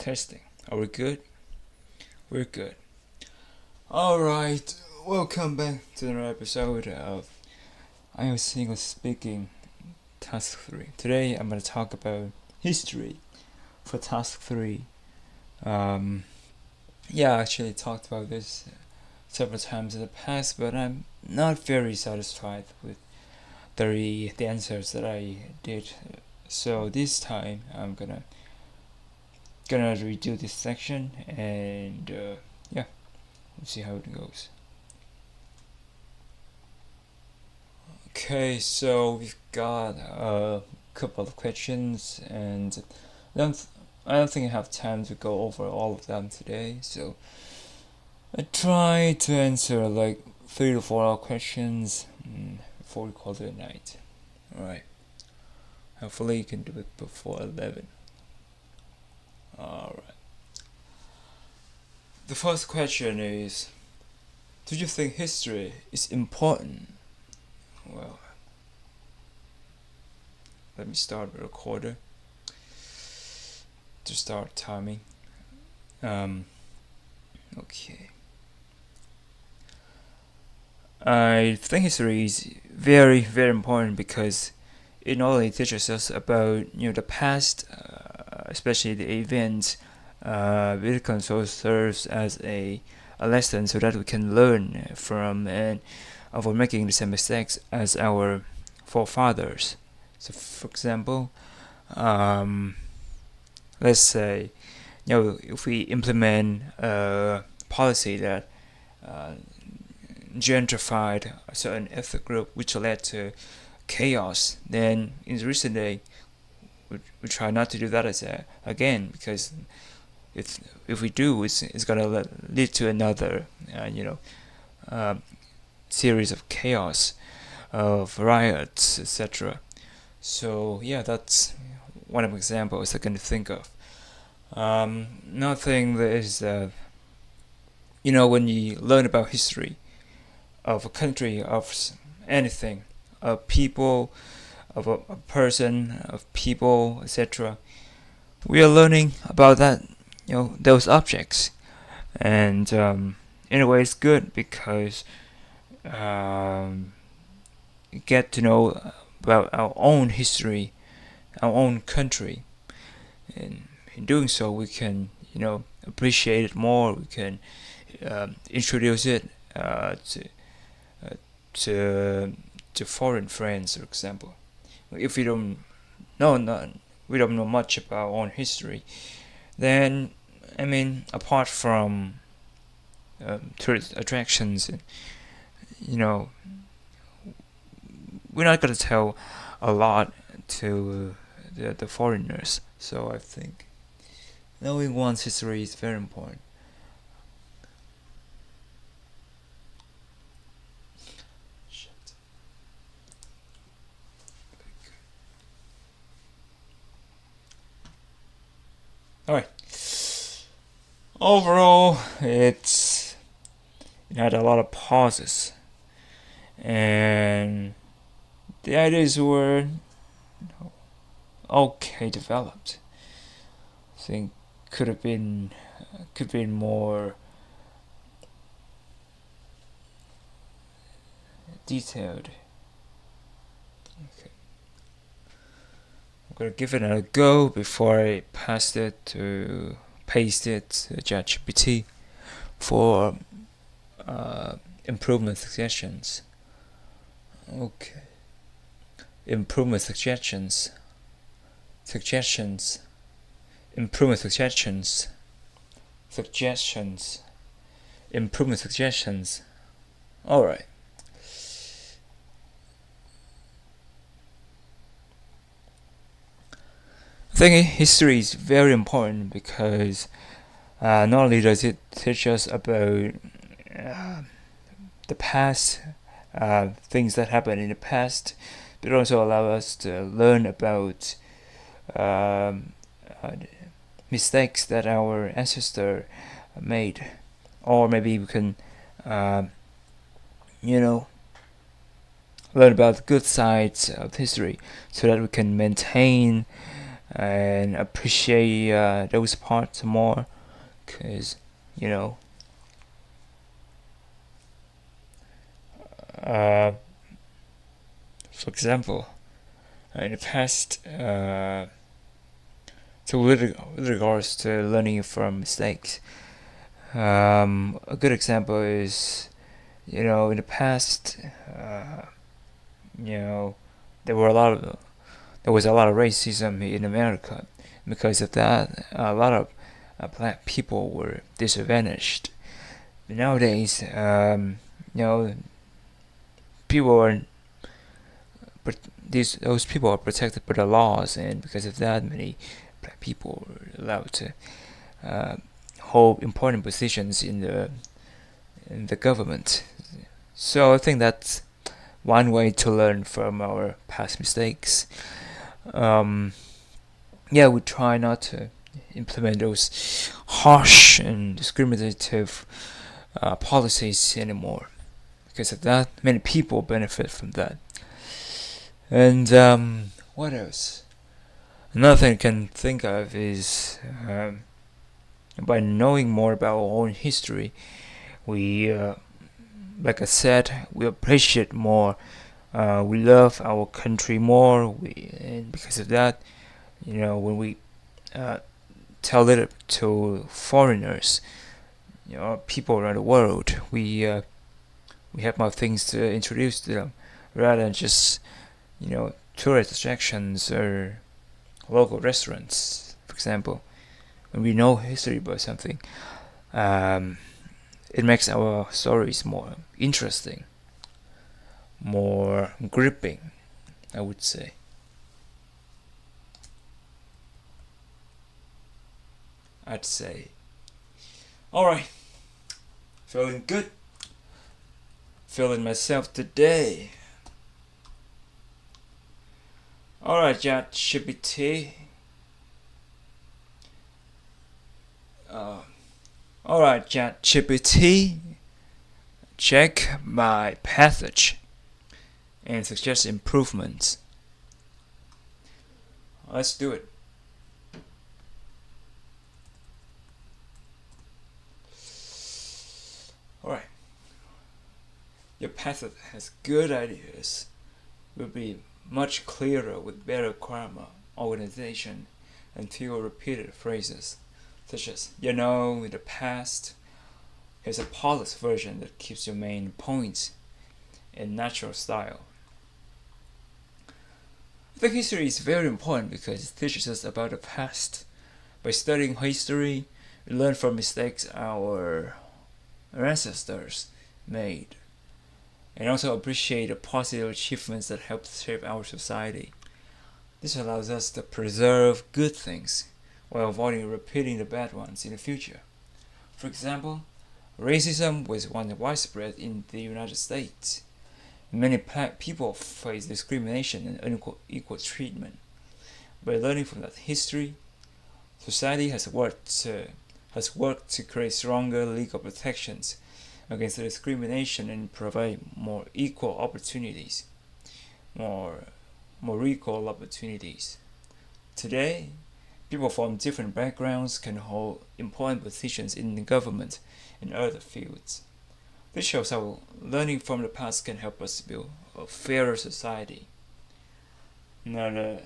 Testing. Are we good? We're good. Alright, welcome back to another episode of IELTS English Speaking Task 3. Today I'm going to talk about history for Task 3. I actually talked about this several times in the past, but I'm not very satisfied with the answers that I did. So this time I'm gonna redo this section and we'll see how it goes. Okay, so we've got a couple of questions, and I don't think I have time to go over all of them today, so I try to answer like 3 to 4 questions before we call it a night. Alright, hopefully you can do it before 11. Alright. The first question is, do you think history is important? Well, let me start the recorder to start timing. Okay. I think history is very, very important because it not only teaches us about the past, especially the events. It also serves as a lesson so that we can learn from and avoid making the same mistakes as our forefathers. So, for example, let's say if we implement a policy that gentrified a certain ethnic group, which led to chaos, then in the recent day we try not to do that again, because if we do, it's gonna lead to another series of chaos, of riots, etc. So that's one of the examples I can think of. Another thing is when you learn about history of a country, of anything, of people, of a person, of people, etc., we are learning about that, those objects, and in a way it's good because you get to know about our own history, our own country, and in doing so we can appreciate it more. We can introduce it to foreign friends, for example. If we don't know much about our own history, then apart from tourist attractions, we're not going to tell a lot to the foreigners. So I think knowing one's history is very important. Alright. Overall, it had a lot of pauses, and the ideas were okay developed. I think could have been more detailed. Okay. I'm gonna give it a go before I paste it to ChatGPT for improvement suggestions. Okay. Improvement suggestions. Improvement suggestions. Improvement suggestions. Alright. I think history is very important because not only does it teach us about the past, things that happened in the past, but it also allows us to learn about mistakes that our ancestor made, or maybe we can learn about the good sides of history so that we can maintain and appreciate those parts more, because you know uh, for example, in the past, so with regards to learning from mistakes, a good example is, in the past, you know there were a lot of there was a lot of racism in America. Because of that, a lot of black people were disadvantaged. Nowadays, people are those people are protected by the laws, and because of that, many black people are allowed to uh, hold important positions in the government. So I think that's one way to learn from our past mistakes. Um, yeah, we try not to implement those harsh and discriminative policies anymore. Because of that, many people benefit from that. And what else? Another thing I can think of is by knowing more about our own history, we, like I said, we appreciate more. We love our country more. And because of that, when we uh, tell it to foreigners, people around the world, we have more things to introduce to them, rather than just tourist attractions or local restaurants. For example, when we know history about something, um, it makes our stories more interesting, more gripping, I would say. I'd say. Alright, feeling good. Feeling myself today. Alright, ChatGPT. Alright, ChatGPT. Check my passage and suggest improvements. Let's do it. Alright. Your passage has good ideas. Will be much clearer with better grammar, organization, and fewer repeated phrases, such as in the past. Here's a polished version that keeps your main points in natural style. I think history is very important because it teaches us about the past. By studying history, we learn from mistakes our ancestors made, and also appreciate the positive achievements that helped shape our society. This allows us to preserve good things while avoiding repeating the bad ones in the future. For example, racism was once widespread in the United States. Many black people face discrimination and unequal treatment. By learning from that history, society has worked to create stronger legal protections against discrimination and provide more equal opportunities. More equal opportunities. Today, people from different backgrounds can hold important positions in the government and other fields. This shows how learning from the past can help us build a fairer society. Another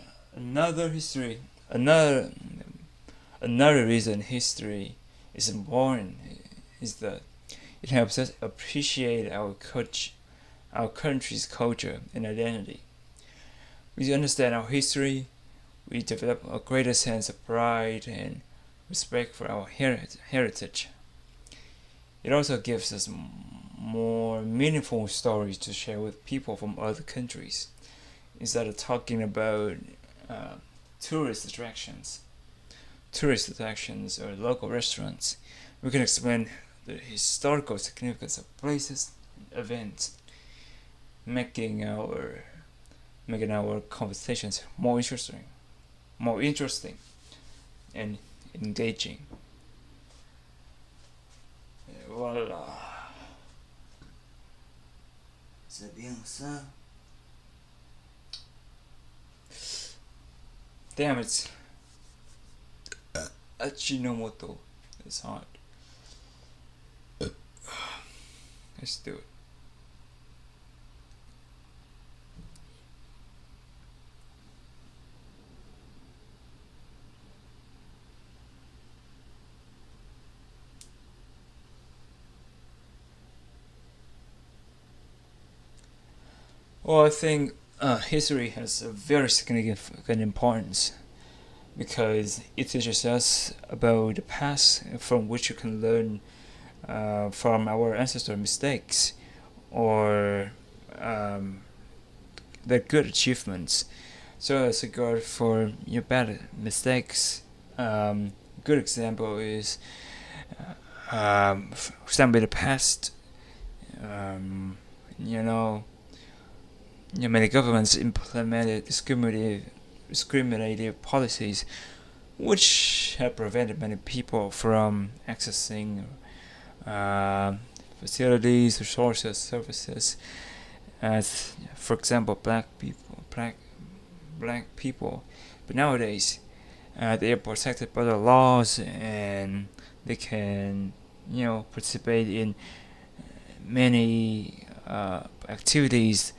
reason history is important is that it helps us appreciate our country's culture and identity. We understand our history, we develop a greater sense of pride and respect for our heritage. It also gives us more meaningful stories to share with people from other countries, instead of talking about tourist attractions or local restaurants. We can explain the historical significance of places and events, making our conversations more interesting and engaging. Voila. C'est bien ça. Damn, it's Ajinomoto. It's hard. Let's do it. Well, I think history has a very significant importance because it teaches us about the past from which you can learn from our ancestor mistakes or their good achievements. So as a guard for your bad mistakes, good example is, for example, in the past, um, you know, many governments implemented discriminative policies, which have prevented many people from accessing facilities, resources, services, as for example black people. But nowadays, they are protected by the laws and they can participate in many activities,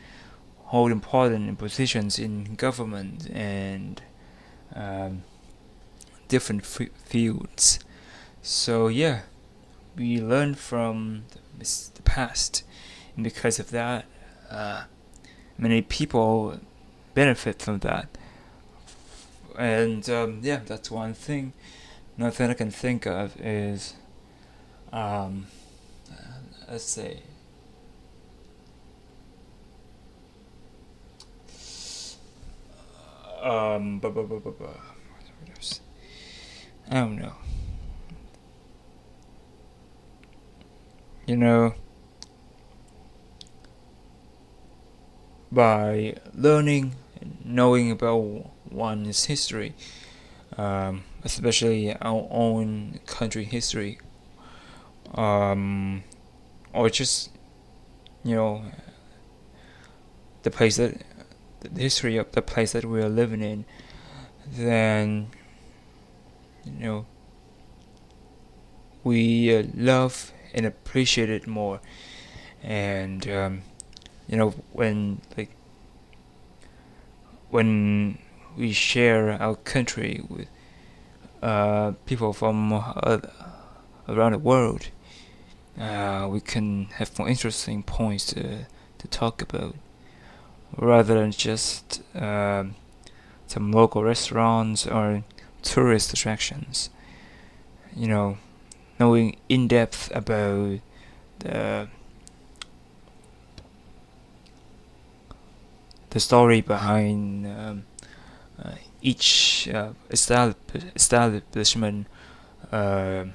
hold important positions in government and different fields. So yeah, we learn from the past, and because of that, many people benefit from that. And yeah, that's one thing. Another thing I can think of is, let's say, I don't know. By learning and knowing about one's history, especially our own country history, or just the place that the history of the place that we are living in, then we love and appreciate it more. And when we share our country with people from around the world, we can have more interesting points to talk about, rather than just some local restaurants or tourist attractions. Knowing in depth about the story behind each establishment, a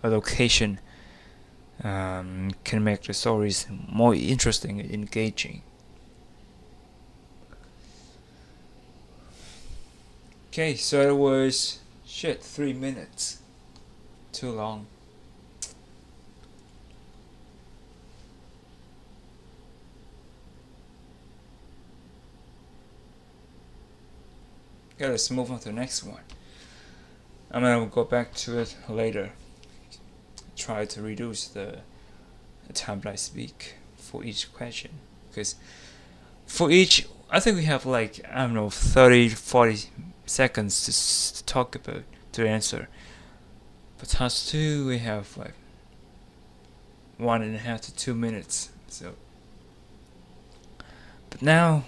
location, can make the stories more interesting and engaging. Okay, so it was 3 minutes. Too long. Okay, let's move on to the next one. I'm gonna go back to it later. Try to reduce the time that I speak for each question, because for each, I think we have 30-40 seconds to talk about, to answer. For task 2, we have 1.5 to 2 minutes. So, but now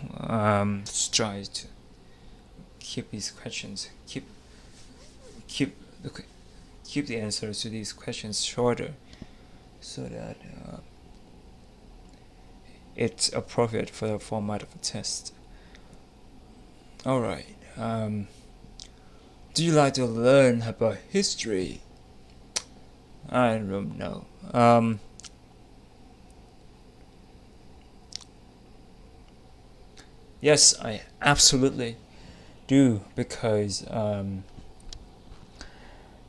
let's try to keep these questions, keep the answers to these questions shorter, so that it's appropriate for the format of a test. Alright, do you like to learn about history? I don't know. Yes, I absolutely do, because when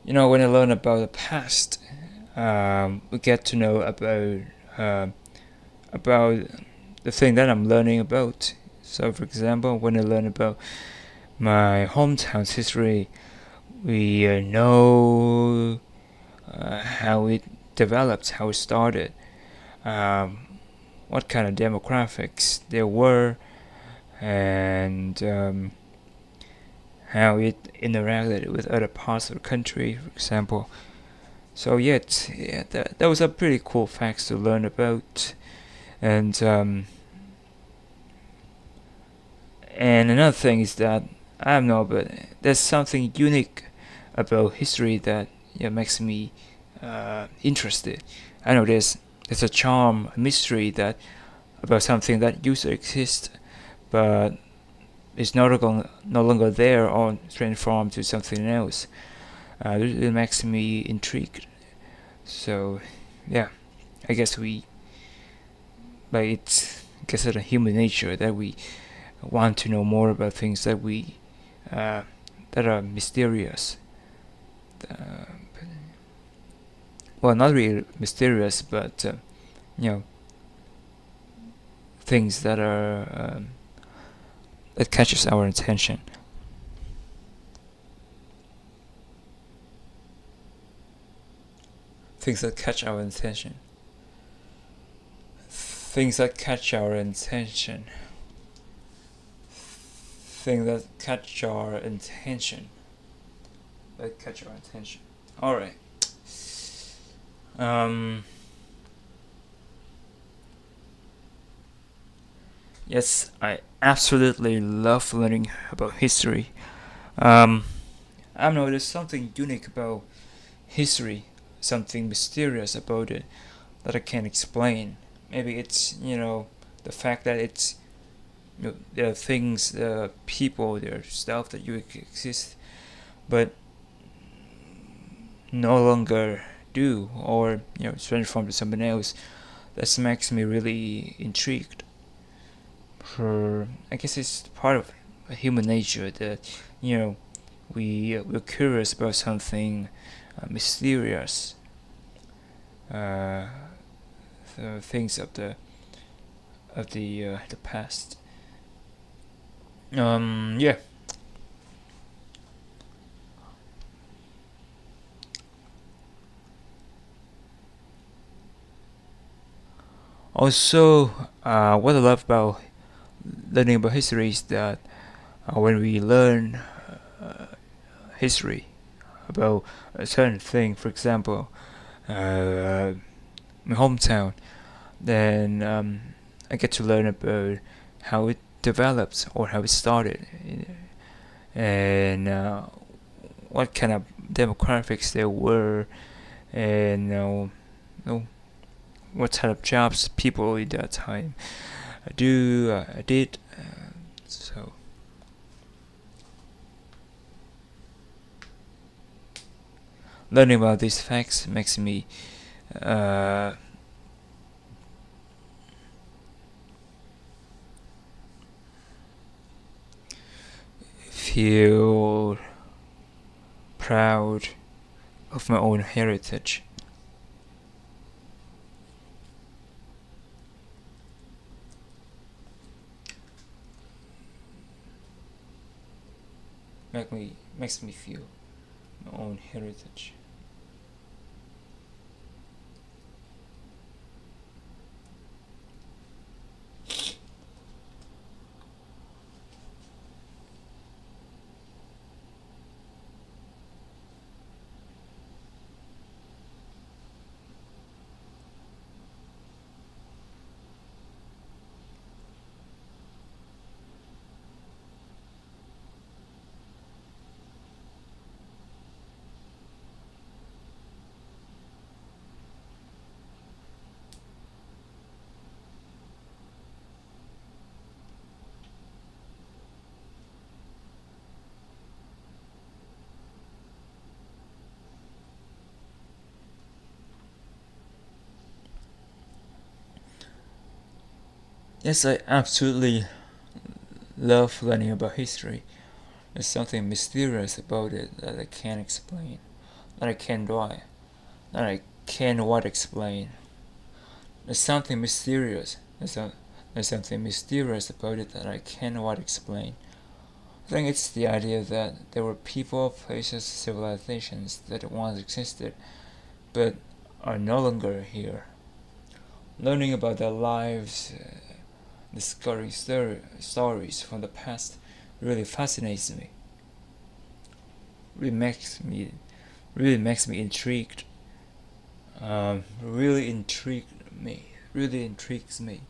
I learn about the past, we get to know about the thing that I'm learning about. So, for example, when I learn about my hometown's history, We know how it developed, how it started, what kind of demographics there were, and how it interacted with other parts of the country, for example. So that was a pretty cool facts to learn about, and another thing is that I don't know, but there's something unique about history that makes me interested. I know there's a charm, a mystery that about something that used to exist, but is no longer there or transformed to something else. It makes me intrigued. So, yeah, I guess it's a human nature that we want to know more about things that are mysterious. Uh, well, not really mysterious, but you know, things that are that catches our attention. Things that catch our attention. Things that catch our attention. Things that catch our attention. That catch our attention. All right. Yes, I absolutely love learning about history. I don't know, there's something unique about history, something mysterious about it that I can't explain. Maybe it's the fact that it's there are things, people, there are stuff that you exist, but no longer do, or transform to something else. That makes me really intrigued. I guess it's part of human nature that we're curious about something mysterious, the things of the past. Yeah. Also, what I love about learning about history is that when we learn history about a certain thing, for example, my hometown, then I get to learn about how it developed or how it started, and what kind of demographics there were, and what type of jobs people in that time did. So learning about these facts makes me feel proud of my own heritage. Makes me feel my own heritage. Yes, I absolutely love learning about history. There's something mysterious about it that I can't explain, that I can't draw, that I cannot explain. There's something mysterious. There's something mysterious about it that I cannot explain. I think it's the idea that there were people, places, civilizations that once existed but are no longer here. Learning about their lives, discovering stories from the past really fascinates me. Really makes me intrigued. Really intrigued me. Really intrigues me.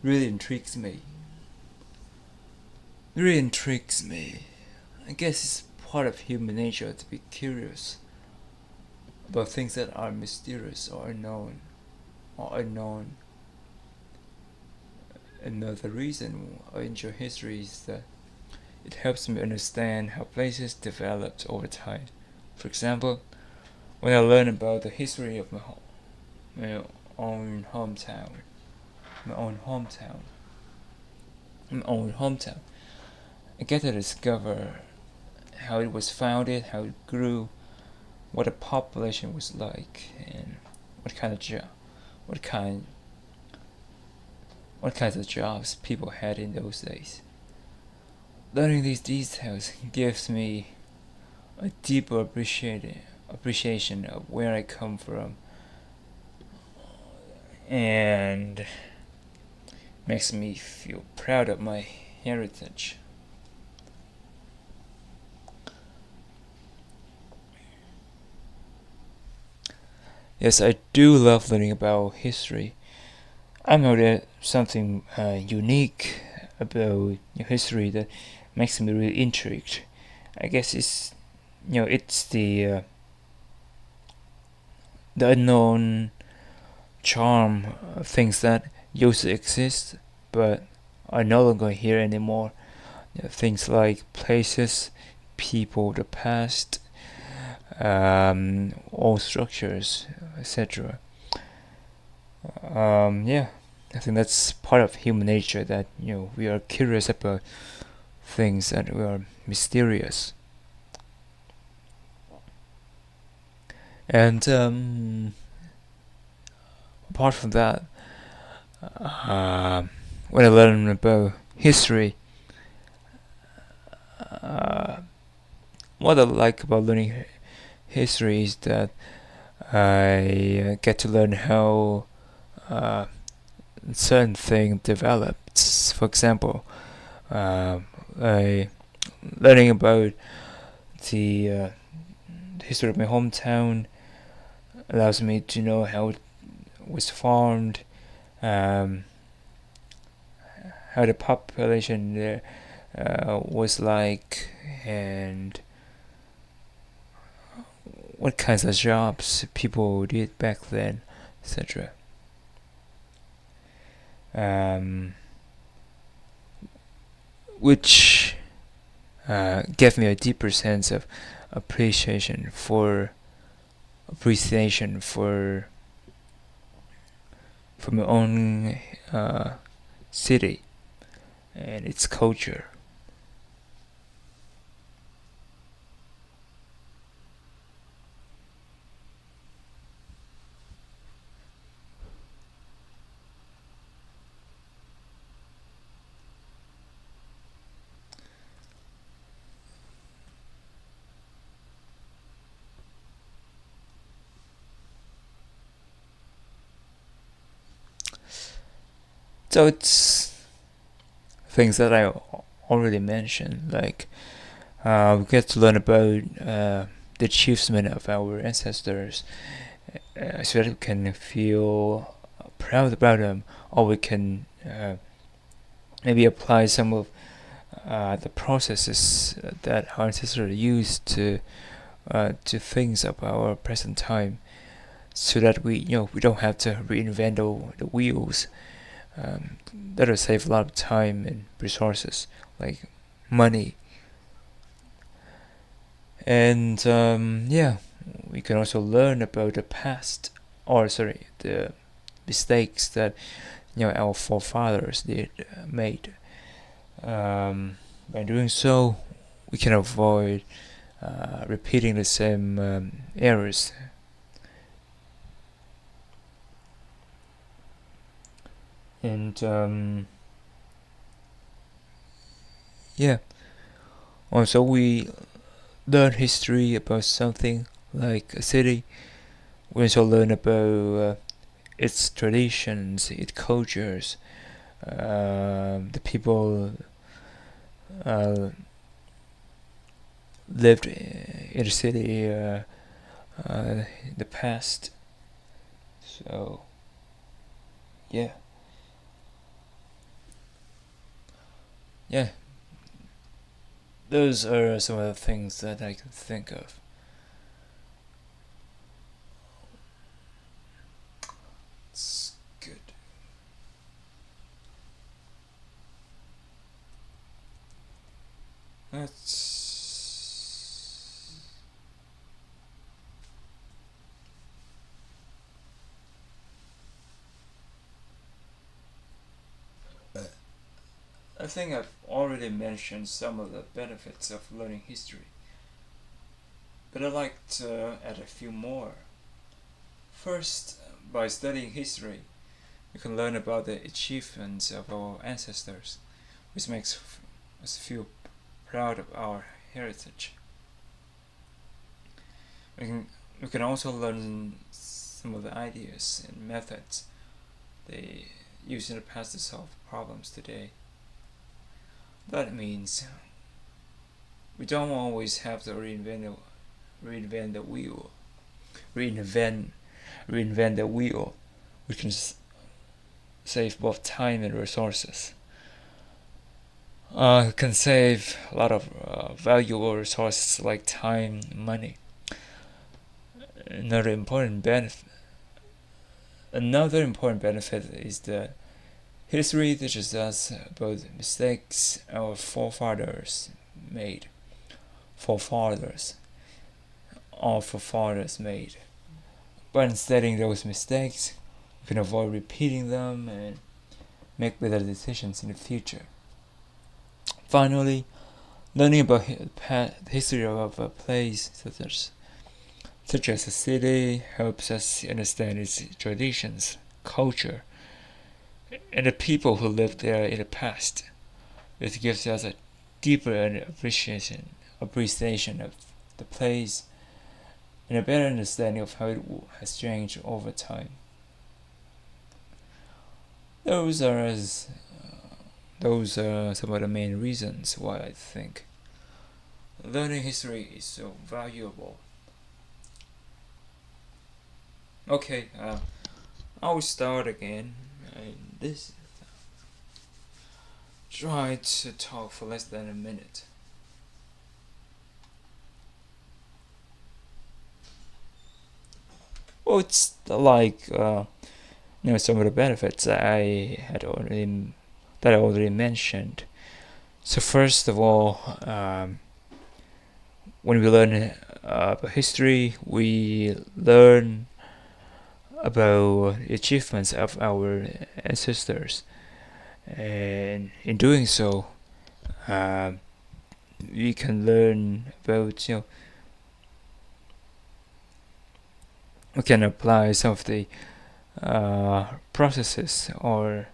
Really intrigues me. Really intrigues me. I guess it's part of human nature to be curious about things that are mysterious or unknown. Or unknown. Another reason I enjoy history is that it helps me understand how places developed over time. For example, when I learn about the history of my own hometown, my own hometown, my own hometown, I get to discover how it was founded, how it grew, what the population was like, and what kind of job, what kind, what kinds of jobs people had in those days. Learning these details gives me a deeper appreciation of where I come from, and makes me feel proud of my heritage. Yes, I do love learning about history. I know that something unique about history that makes me really intrigued. I guess it's the unknown charm of things that used to exist but are no longer here anymore. Things like places, people, the past, all structures, etc. Yeah, I think that's part of human nature that we are curious about things that are mysterious. And apart from that, when I learn about history, uh, what I like about learning history is that I get to learn how certain thing developed. For example, I learning about the history of my hometown allows me to know how it was formed, um, how the population there was like, and what kinds of jobs people did back then, etc. Which gave me a deeper sense of appreciation for my own city and its culture. So it's things that I already mentioned, like we get to learn about the achievement of our ancestors, so that we can feel proud about them, or we can maybe apply some of the processes that our ancestors used to things of our present time, so that we don't have to reinvent the wheels. That'll save a lot of time and resources, like money. And yeah, we can also learn about the past, or sorry, the mistakes that our forefathers made. By doing so, we can avoid repeating the same errors. And yeah, Also, we learn history about something like a city. We also learn about its traditions, its cultures, the people lived in the city in the past. So, yeah. Yeah, those are some of the things that I can think of. It's good. That's. I think I've already mentioned some of the benefits of learning history, but I'd like to add a few more. First, by studying history, we can learn about the achievements of our ancestors, which makes us feel proud of our heritage. We can, we can also learn some of the ideas and methods they used in the past to solve problems today. That means we don't always have to reinvent the wheel. Reinvent reinvent the wheel. We can save both time and resources. Can save a lot of valuable resources like time and money. Another important benefit Another important benefit is that history teaches us about mistakes our made. Forefathers our forefathers made. By studying those mistakes, we can avoid repeating them and make better decisions in the future. Finally, learning about the history of a place such as a city helps us understand its traditions, culture, and the people who lived there in the past. It gives us a deeper appreciation of the place and a better understanding of how it has changed over time. Those are some of the main reasons why I think learning history is so valuable. Okay, I will start again. And this try to talk for less than a minute. Well, it's like some of the benefits that I already mentioned. So first of all, when we learn about history, we learn about the achievements of our ancestors, and in doing so, we can learn about we can apply some of the processes or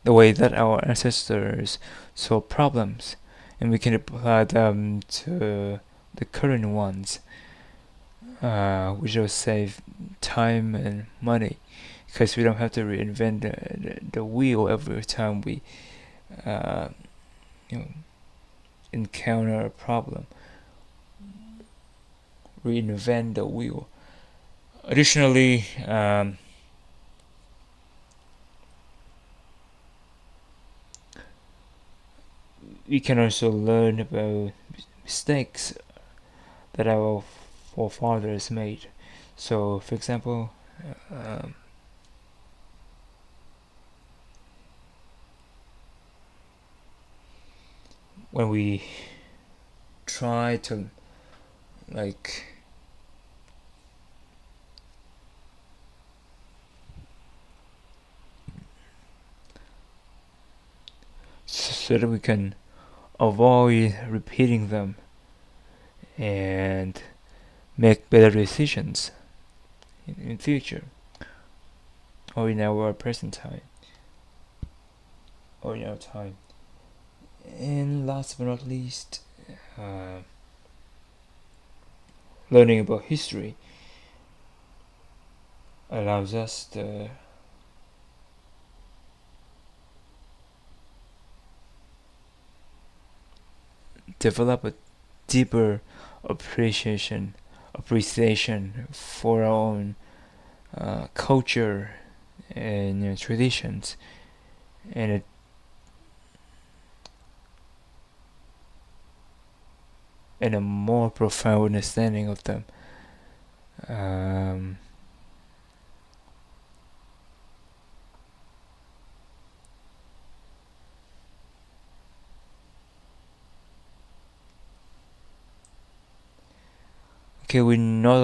the way that our ancestors solve problems, and we can apply them to the current ones, which will save time and money because we don't have to reinvent the wheel every time we encounter a problem. Reinvent the wheel. Additionally, we can also learn about mistakes that our forefathers made. So, for example, when we try to so that we can avoid repeating them and make better decisions in future or in our present time or in our time. And last but not least, uh, learning about history allows us to develop a deeper appreciation for our own culture and traditions, and a more profound understanding of them. Um, okay, not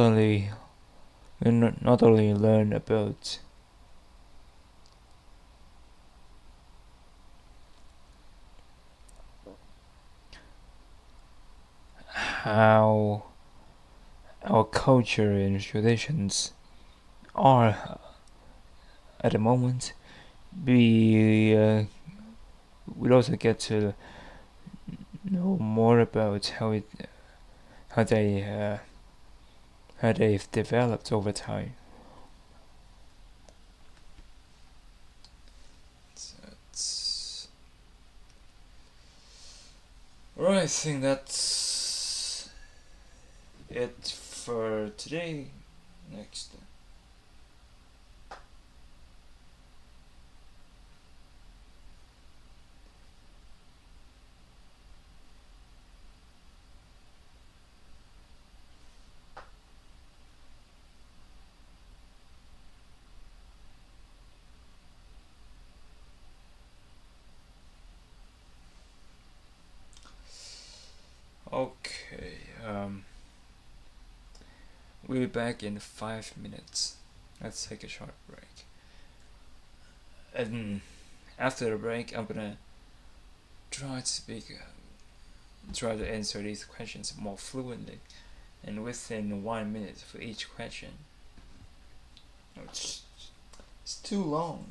only learn about how our culture and traditions are at the moment, we also get to know more about how they how they've developed over time. Alright, I think that's it for today. Next. Okay, we'll be back in 5 minutes. Let's take a short break. And after the break, I'm gonna try to answer these questions more fluently, and within 1 minute for each question. It's too long.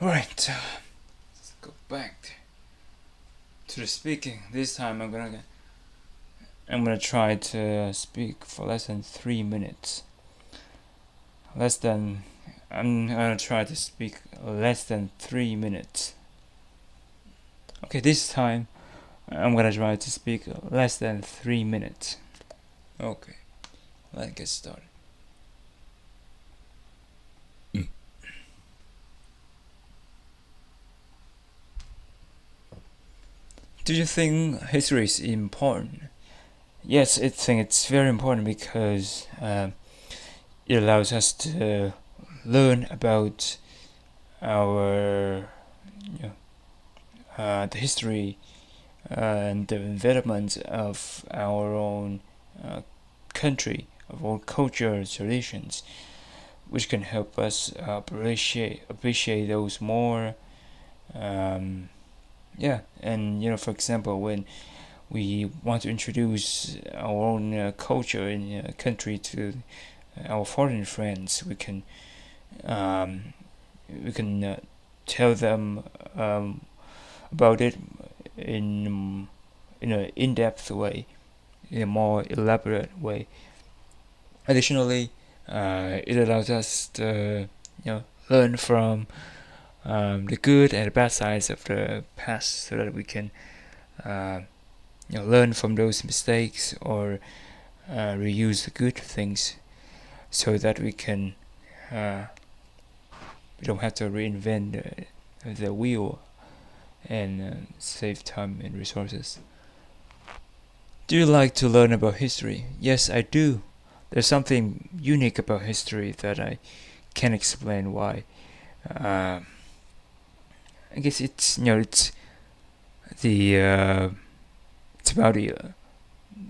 Alright, let's go back to the speaking. This time I'm gonna try to speak for less than 3 minutes. I'm gonna try to speak less than 3 minutes. Okay, this time I'm gonna try to speak less than 3 minutes. Okay, let's get started. Do you think history is important? Yes, I think it's very important because it allows us to learn about our the history and the development of our own country, of our culture, traditions, which can help us appreciate those more. And for example, when we want to introduce our own culture in a country to our foreign friends, we can tell them about it in an in-depth way, in a more elaborate way. Additionally, it allows us to learn from the good and the bad sides of the past, so that we can learn from those mistakes, or reuse the good things, so that we don't have to reinvent the wheel, and save time and resources. Do you like to learn about history? Yes, I do. There's something unique about history that I can't explain why. I guess it's the it's about the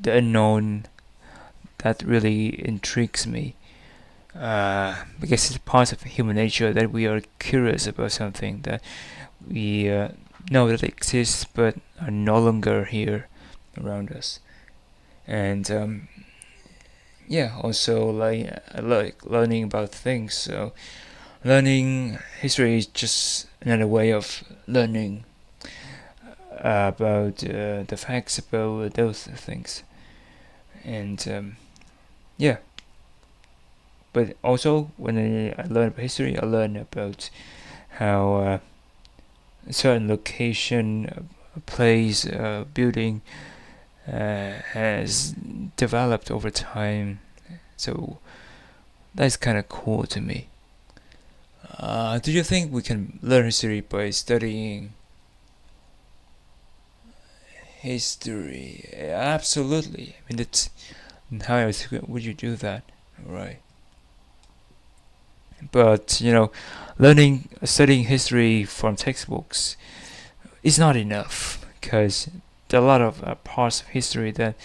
unknown that really intrigues me. Because it's part of human nature that we are curious about something that we know that exists but are no longer here around us. And also I like learning about things. So learning history is just another way of learning about the facts about those things. And but also when I learn about history, I learn about how a certain location, a place, a building has developed over time. So that's kind of cool to me. Do you think we can learn history by studying history? Absolutely. I mean, that's how else would you do that, right? But studying history from textbooks is not enough, because there are a lot of parts of history that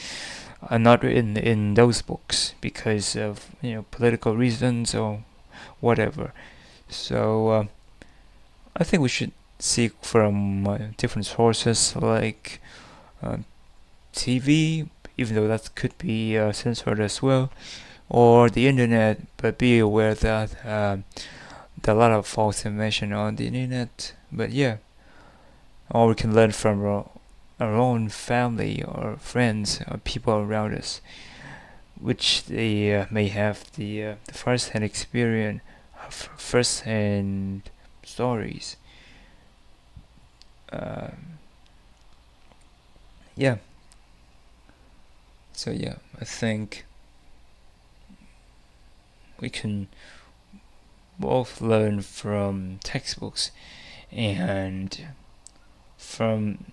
are not written in those books because of political reasons or whatever. So I think we should seek from different sources, like TV, even though that could be censored as well, or the internet. But be aware that there are a lot of false information on the internet. But yeah, or we can learn from our own family or friends or people around us, which they may have the first-hand experience, first-hand stories. Yeah. So yeah, I think we can both learn from textbooks and from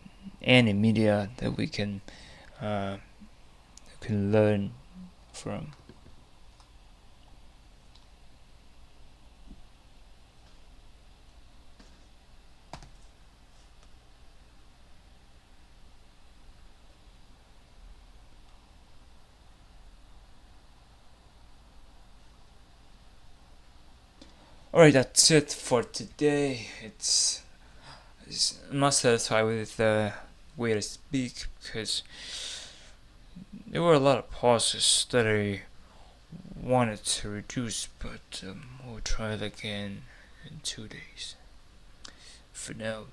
any media that we can learn from. Alright, that's it for today. I'm not satisfied with the way I speak, because there were a lot of pauses that I wanted to reduce, but we'll try it again in 2 days. for now.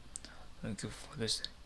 Thank you for listening.